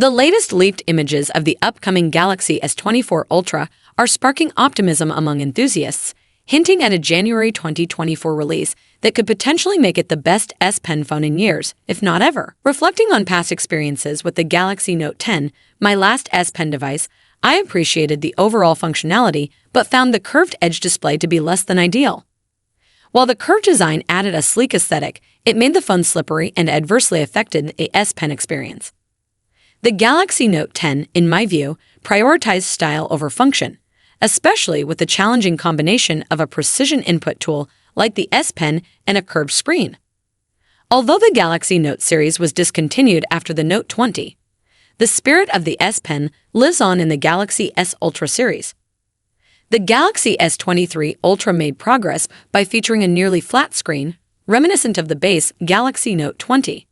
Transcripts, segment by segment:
The latest leaked images of the upcoming Galaxy S24 Ultra are sparking optimism among enthusiasts, hinting at a January 2024 release that could potentially make it the best S Pen phone in years, if not ever. Reflecting on past experiences with the Galaxy Note 10, my last S Pen device, I appreciated the overall functionality but found the curved edge display to be less than ideal. While the curved design added a sleek aesthetic, it made the phone slippery and adversely affected the S Pen experience. The Galaxy Note 10, in my view, prioritized style over function, especially with the challenging combination of a precision input tool like the S Pen and a curved screen. Although the Galaxy Note series was discontinued after the Note 20, the spirit of the S Pen lives on in the Galaxy S Ultra series. The Galaxy S23 Ultra made progress by featuring a nearly flat screen, reminiscent of the base Galaxy Note 20.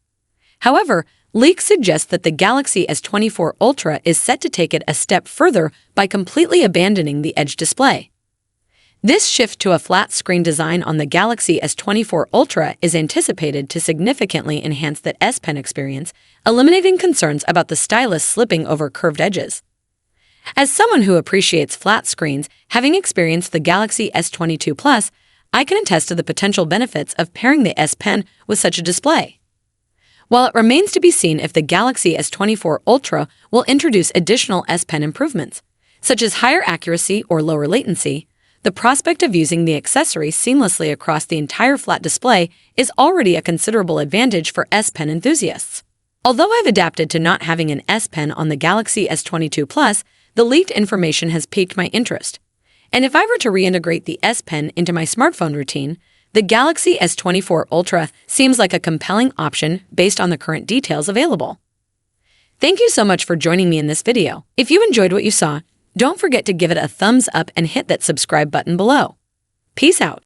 However, leaks suggest that the Galaxy S24 Ultra is set to take it a step further by completely abandoning the edge display. This shift to a flat screen design on the Galaxy S24 Ultra is anticipated to significantly enhance the S Pen experience, eliminating concerns about the stylus slipping over curved edges. As someone who appreciates flat screens, having experienced the Galaxy S22 Plus, I can attest to the potential benefits of pairing the S Pen with such a display. While it remains to be seen if the Galaxy S24 Ultra will introduce additional S Pen improvements, such as higher accuracy or lower latency, the prospect of using the accessory seamlessly across the entire flat display is already a considerable advantage for S Pen enthusiasts. Although I've adapted to not having an S Pen on the Galaxy S22 Plus, the leaked information has piqued my interest. And if I were to reintegrate the S Pen into my smartphone routine, the Galaxy S24 Ultra seems like a compelling option based on the current details available. Thank you so much for joining me in this video. If you enjoyed what you saw, don't forget to give it a thumbs up and hit that subscribe button below. Peace out.